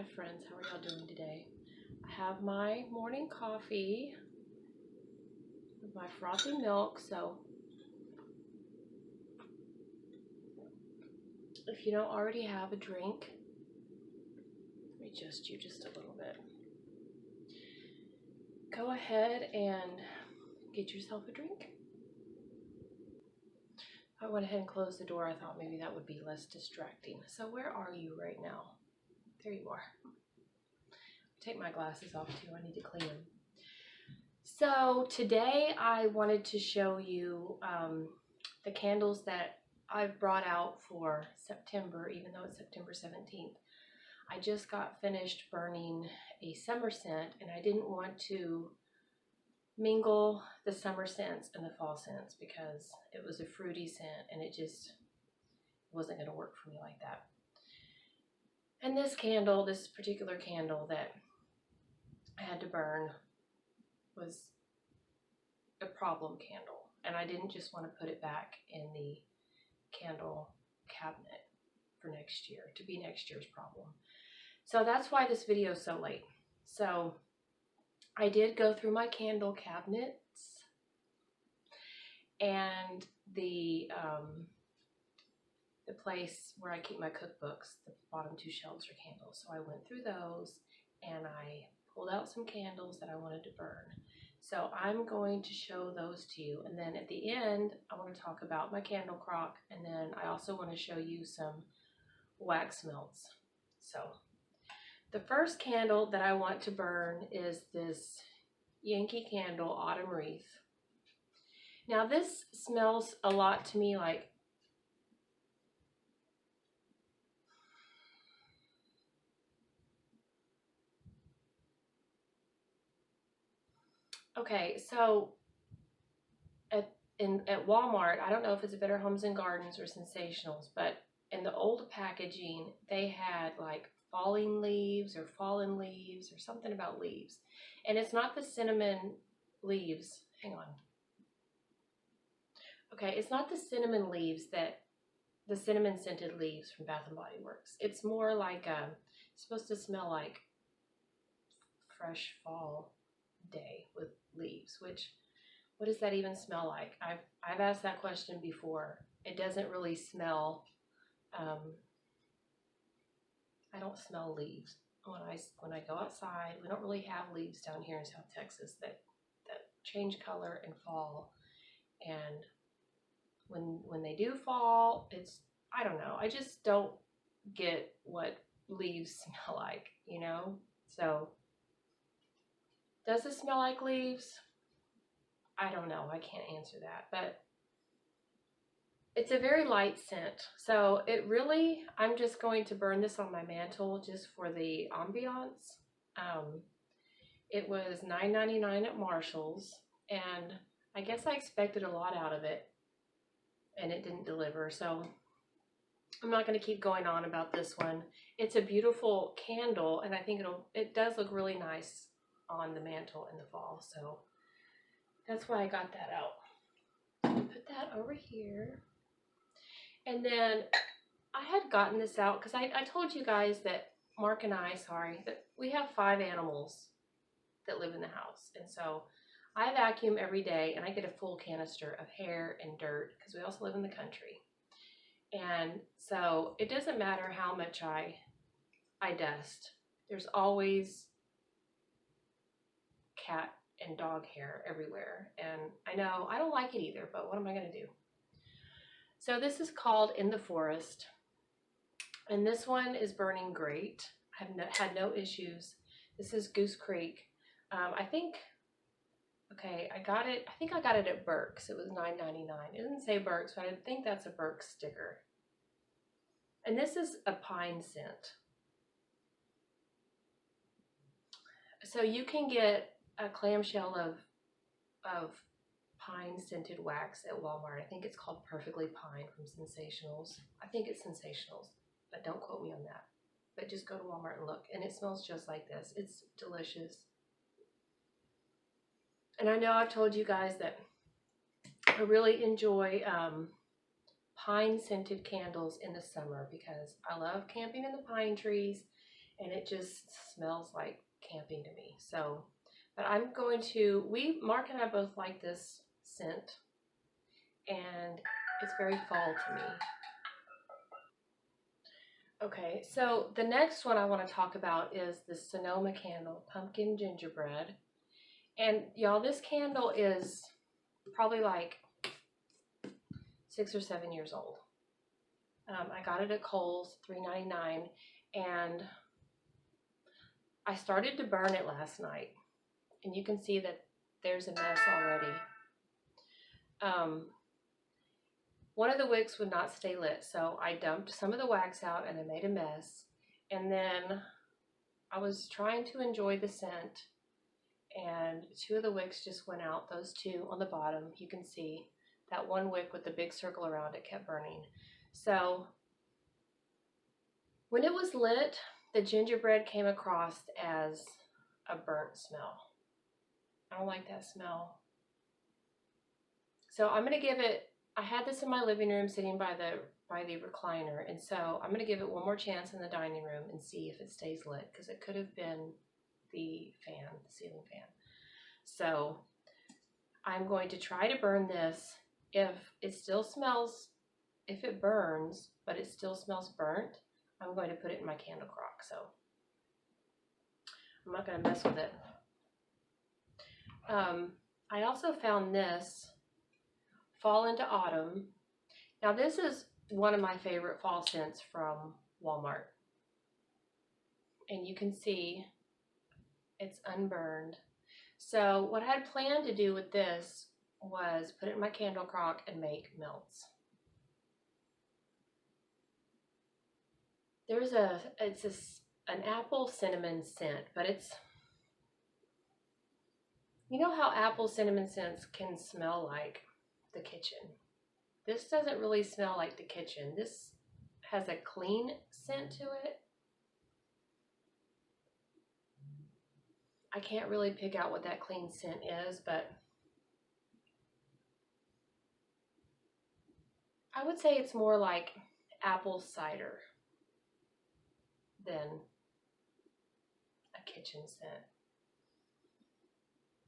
Hi friends, how are y'all doing today? I have my morning coffee with my frothy milk, so if you don't already have a drink, let me adjust you just a little bit. Go ahead and get yourself a drink. I went ahead and closed the door. I thought maybe that would be less distracting. So where are you right now? There you are. Take my glasses off too. I need to clean them. So today I wanted to show you the candles that I've brought out for September, even though it's September 17th. I just got finished burning a summer scent, and I didn't want to mingle the summer scents and the fall scents because it was a fruity scent and it just wasn't going to work for me like that. And this candle, this particular candle that I had to burn, was a problem candle, and I didn't just want to put it back in the candle cabinet for next year to be next year's problem. So that's why this video is so late. So I did go through my candle cabinets, and the place where I keep my cookbooks, the bottom two shelves are candles. So I went through those and I pulled out some candles that I wanted to burn. So I'm going to show those to you, and then at the end I want to talk about my candle crock, and then I also want to show you some wax melts. So the first candle that I want to burn is this Yankee candle Autumn Wreath. Now this smells a lot to me like so at Walmart, I don't know if it's Better Homes and Gardens or Sensationals, but in the old packaging, they had like falling leaves or fallen leaves or something about leaves. And it's not the cinnamon leaves. Hang on. Okay, it's not the cinnamon leaves the cinnamon scented leaves from Bath and Body Works. It's more like, it's supposed to smell like fresh fall day with leaves, which, what does that even smell like? I've asked that question before. It doesn't really smell, I don't smell leaves. When I go outside, we don't really have leaves down here in South Texas that change color and fall. And when they do fall, it's, I don't know, I just don't get what leaves smell like, you know? So does it smell like leaves? I don't know. I can't answer that, but it's a very light scent. So it really, I'm just going to burn this on my mantle just for the ambiance. It was $9.99 at Marshall's, and I guess I expected a lot out of it, and it didn't deliver. So I'm not going to keep going on about this one. It's a beautiful candle, and I think it does look really nice on the mantle in the fall. So that's why I got that out. Put that over here. And then I had gotten this out because I told you guys that Mark and I, that we have 5 animals that live in the house. And so I vacuum every day, and I get a full canister of hair and dirt because we also live in the country. And so it doesn't matter how much I dust. There's always cat and dog hair everywhere, and I know I don't like it either, but what am I going to do? So this is called In the Forest, and this one is burning great. I've had no issues. This is Goose Creek. I think I got it at Burke's. It was $9.99. It doesn't say Burke's, but I think that's a Burke's sticker. And this is a pine scent. So you can get a clamshell of pine scented wax at Walmart. I think it's called Perfectly Pine from Sensationals. I think it's Sensationals, but don't quote me on that. But just go to Walmart and look, and it smells just like this. It's delicious. And I know I've told you guys that I really enjoy pine scented candles in the summer because I love camping in the pine trees, and it just smells like camping to me. So, but I'm going to, Mark and I both like this scent, and it's very fall to me. Okay, so the next one I want to talk about is the Sonoma candle, Pumpkin Gingerbread. And y'all, this candle is probably like 6 or 7 years old. I got it at Kohl's, $3.99, and I started to burn it last night, and you can see that there's a mess already. One of the wicks would not stay lit, so I dumped some of the wax out and I made a mess. And then I was trying to enjoy the scent, and 2 of the wicks just went out. Those 2 on the bottom, you can see that one wick with the big circle around it kept burning. So when it was lit, the gingerbread came across as a burnt smell. I don't like that smell. So I'm going to give it, I had this in my living room sitting by the recliner, and so I'm going to give it one more chance in the dining room and see if it stays lit, because it could have been the fan, the ceiling fan. So I'm going to try to burn this. If it still smells, if it burns, but it still smells burnt, I'm going to put it in my candle crock. So I'm not going to mess with it. I also found this Fall into Autumn. Now this is one of my favorite fall scents from Walmart. And you can see it's unburned. So what I had planned to do with this was put it in my candle crock and make melts. It's an apple cinnamon scent, but it's, you know how apple cinnamon scents can smell like the kitchen. This doesn't really smell like the kitchen. This has a clean scent to it. I can't really pick out what that clean scent is, but I would say it's more like apple cider than a kitchen scent.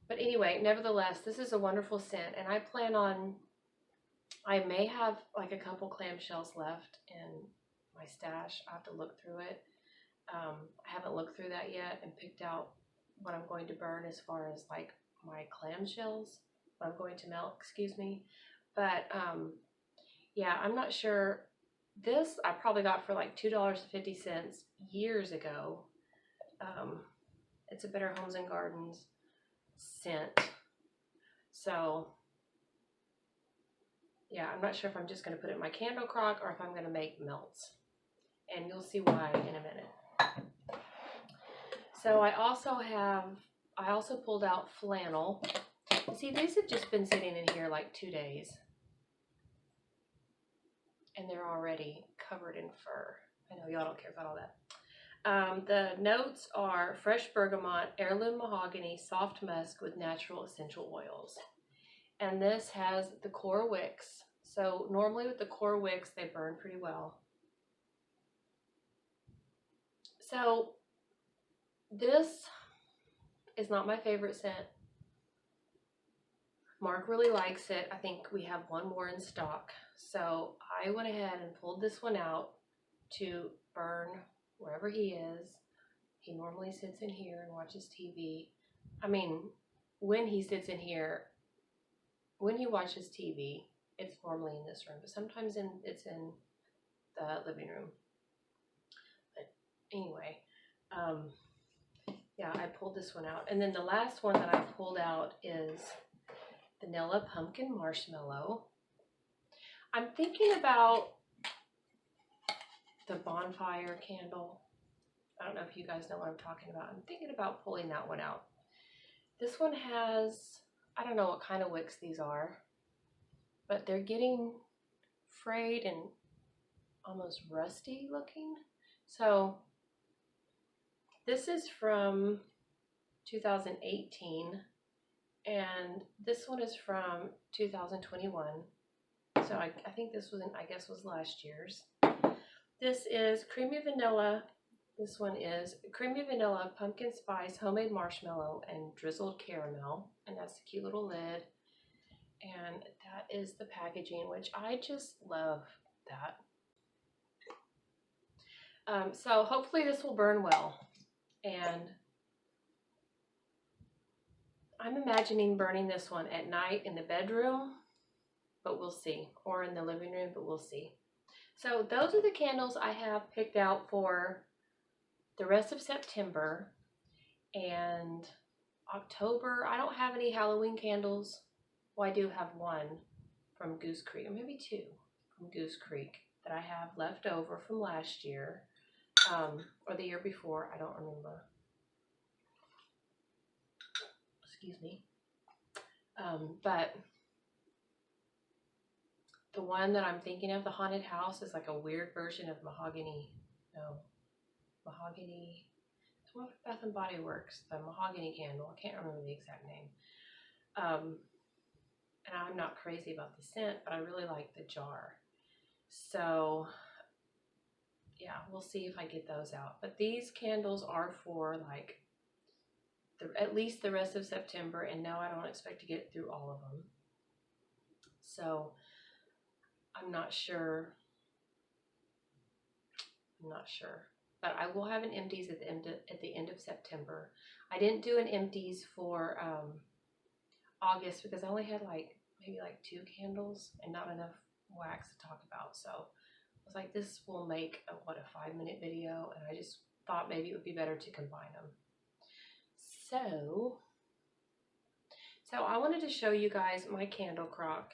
But anyway, nevertheless, this is a wonderful scent, and I plan on, I may have like a couple clamshells left in my stash. I have to look through it. I haven't looked through that yet and picked out what I'm going to burn as far as like my clamshells, what I'm going to melt, excuse me. But yeah, I'm not sure. This I probably got for like $2.50 years ago. It's a Better Homes and Gardens scent. So yeah, I'm not sure if I'm just going to put it in my candle crock or if I'm going to make melts. And you'll see why in a minute. So I also pulled out Flannel. See, these have just been sitting in here like 2 days. And they're already covered in fur. I know y'all don't care about all that. The notes are fresh bergamot, heirloom mahogany, soft musk with natural essential oils. And this has the core wicks. So normally with the core wicks, they burn pretty well. So this is not my favorite scent. Mark really likes it. I think we have one more in stock. So I went ahead and pulled this one out to burn wherever he is. He normally sits in here and watches TV. I mean, when he sits in here, when he watches TV, it's normally in this room, but sometimes it's in the living room. But anyway, yeah, I pulled this one out. And then the last one that I pulled out is Vanilla Pumpkin Marshmallow. I'm thinking about the bonfire candle. I don't know if you guys know what I'm talking about. I'm thinking about pulling that one out. This one has, I don't know what kind of wicks these are, but they're getting frayed and almost rusty looking. So this is from 2018, and this one is from 2021. So I think this was, I guess was last year's. This is Creamy Vanilla This one is creamy vanilla, pumpkin spice, homemade marshmallow, and drizzled caramel. And that's the cute little lid. And that is the packaging, which I just love that. So hopefully this will burn well. And I'm imagining burning this one at night in the bedroom, but we'll see. Or in the living room, but we'll see. So those are the candles I have picked out for the rest of September and October. I don't have any Halloween candles. Well, I do have one from Goose Creek, or maybe two from Goose Creek that I have left over from last year, or the year before. I don't remember. Excuse me. But the one that I'm thinking of, the haunted house, is like a weird version of mahogany. Mahogany. It's one with Bath and Body Works, the mahogany candle. I can't remember the exact name. And I'm not crazy about the scent, but I really like the jar. So yeah, we'll see if I get those out. But these candles are for like at least the rest of September, and no, I don't expect to get through all of them. So I'm not sure. But I will have an empties at the end of September. I didn't do an empties for August because I only had maybe 2 candles and not enough wax to talk about. So I was like, this will make a 5-minute video, and I just thought maybe it would be better to combine them. So I wanted to show you guys my candle crock.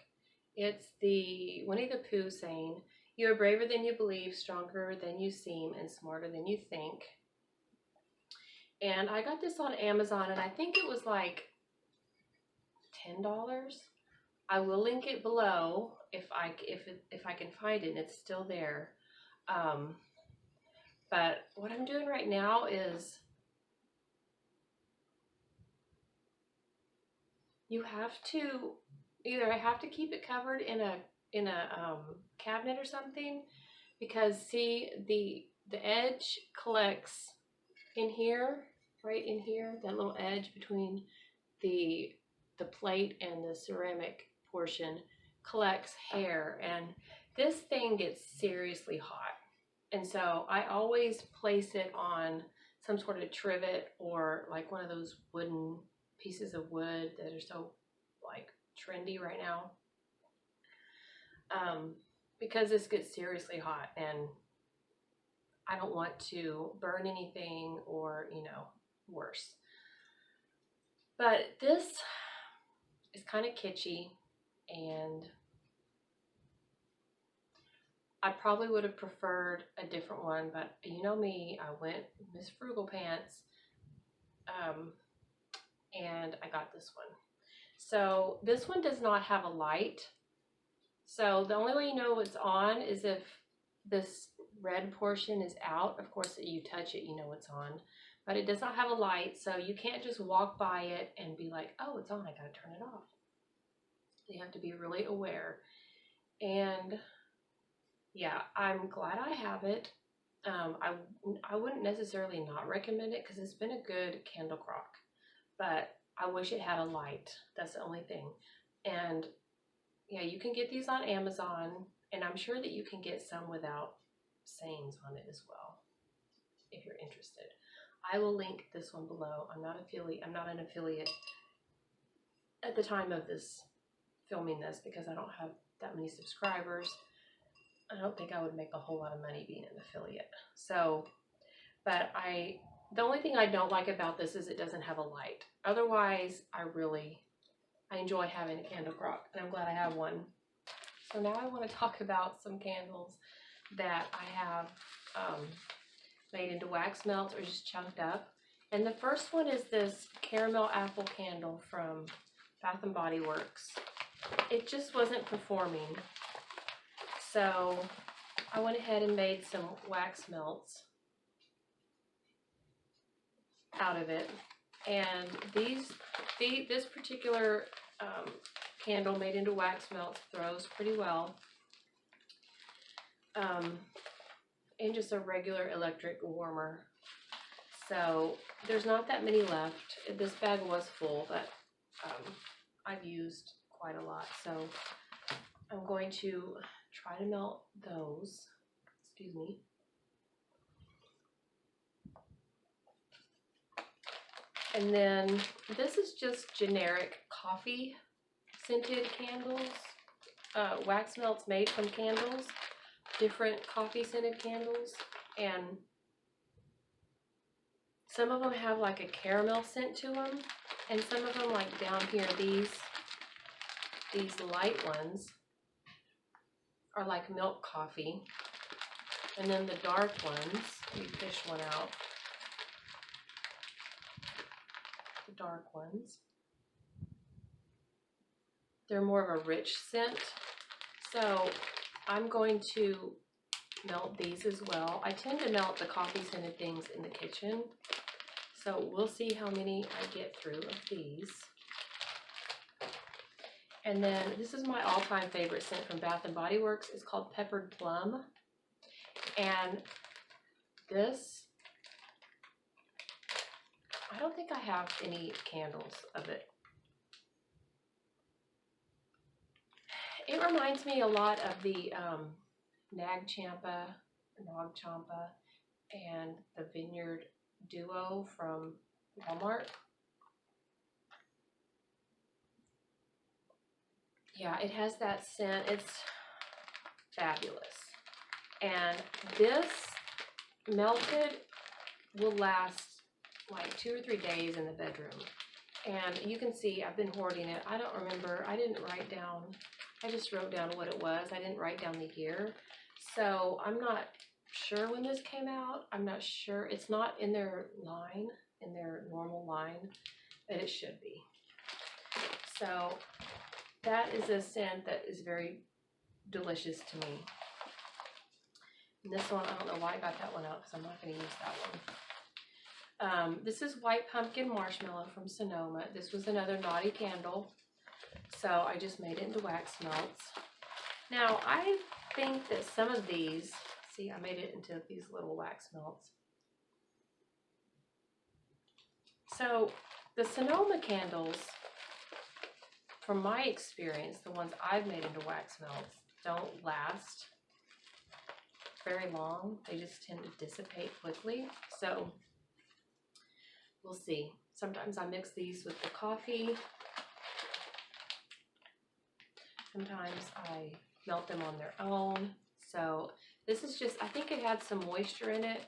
It's the Winnie the Pooh saying, "You are braver than you believe, stronger than you seem, and smarter than you think." And I got this on Amazon, and I think it was like $10. I will link it below if I can find it, and it's still there. But what I'm doing right now is you have to I have to keep it covered in a cabinet or something, because see, the edge collects in here, right in here, that little edge between the plate and the ceramic portion collects hair, and this thing gets seriously hot. And so I always place it on some sort of trivet or like one of those wooden pieces of wood that are so trendy right now, because this gets seriously hot and I don't want to burn anything or worse. But this is kind of kitschy, and I probably would have preferred a different one, but you know me, I went Miss Frugal Pants, and I got this one. So this one does not have a light. So the only way you know it's on is if this red portion is out. Of course, if you touch it, you know it's on. But it does not have a light, so you can't just walk by it and be like, oh, it's on, I gotta turn it off. You have to be really aware. And yeah, I'm glad I have it. I wouldn't necessarily not recommend it because it's been a good candle crock, but I wish it had a light. That's the only thing. And yeah, you can get these on Amazon, and I'm sure that you can get some without sayings on it as well, if you're interested. I will link this one below. I'm not an affiliate at the time of this filming this because I don't have that many subscribers. I don't think I would make a whole lot of money being an affiliate. So, but the only thing I don't like about this is it doesn't have a light. Otherwise, I enjoy having a candle crock, and I'm glad I have one. So now I want to talk about some candles that I have made into wax melts or just chunked up. And the first one is this caramel apple candle from Bath and Body Works. It just wasn't performing. So I went ahead and made some wax melts out of it. And this particular candle made into wax melts throws pretty well. And just a regular electric warmer So there's not that many left. This bag was full, but I've used quite a lot. So I'm going to try to melt those. Excuse me. And then this is just generic coffee scented candles. Wax melts made from candles. Different coffee scented candles. And some of them have like a caramel scent to them. And some of them, like down here, these light ones are like milk coffee. And then the dark ones, we fish one out. The dark ones, they're more of a rich scent. So I'm going to melt these as well. I tend to melt the coffee scented things in the kitchen. So we'll see how many I get through of these. And then this is my all-time favorite scent from Bath & Body Works. It's called Peppered Plum. And this, I don't think I have any candles of it. It reminds me a lot of the Nag Champa, and the Vineyard Duo from Walmart. Yeah, it has that scent. It's fabulous. And this melted will last like 2 or 3 days in the bedroom. And you can see I've been hoarding it. I don't remember. I didn't write down. I just wrote down what it was. I didn't write down the year. So I'm not sure when this came out. I'm not sure. It's not in their line, in their normal line, but it should be. So that is a scent that is very delicious to me. And this one, I don't know why I got that one out because I'm not going to use that one. This is White Pumpkin Marshmallow from Sonoma. This was another naughty candle. So I just made it into wax melts. Now I think that some of these, see, I made it into these little wax melts. So the Sonoma candles, from my experience, the ones I've made into wax melts don't last very long. They just tend to dissipate quickly. So we'll see. Sometimes I mix these with the coffee. Sometimes I melt them on their own. So this is just, I think it had some moisture in it.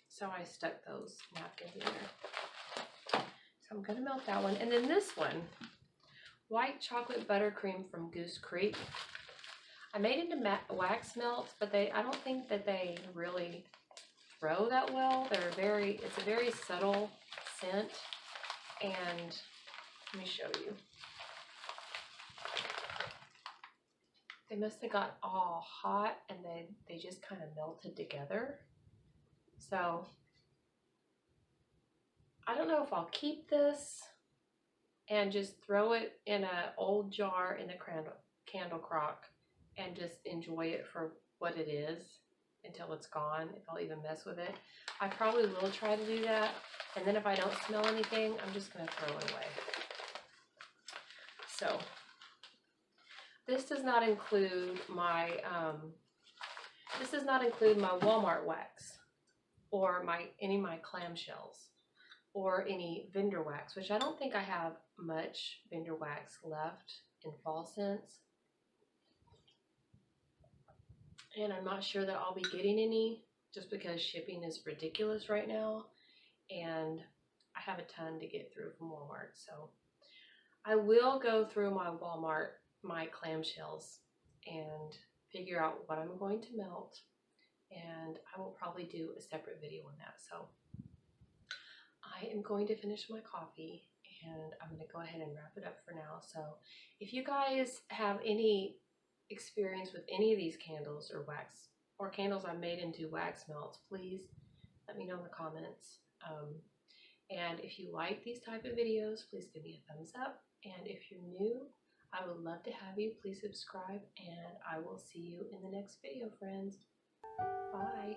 So I stuck those napkins in there. So I'm gonna melt that one. And then this one, White Chocolate Buttercream from Goose Creek. I made it into wax melts, but I don't think that they really throw that well. It's a very subtle scent. And let me show you. They must have got all hot and they just kind of melted together. So I don't know if I'll keep this and just throw it in an old jar in the candle crock and just enjoy it for what it is until it's gone, if I'll even mess with it. I probably will try to do that. And then if I don't smell anything, I'm just going to throw it away. So this does not include my Walmart wax or any of my clamshells or any vendor wax, which I don't think I have much vendor wax left in fall scents. And I'm not sure that I'll be getting any just because shipping is ridiculous right now. And I have a ton to get through from Walmart. So I will go through my clamshells and figure out what I'm going to melt. And I will probably do a separate video on that. So I am going to finish my coffee and I'm going to go ahead and wrap it up for now. So if you guys have any experience with any of these candles or wax or candles I made into wax melts, please let me know in the comments. And if you like these type of videos, please give me a thumbs up. And if you're new, I would love to have you. Please subscribe and I will see you in the next video, friends. Bye.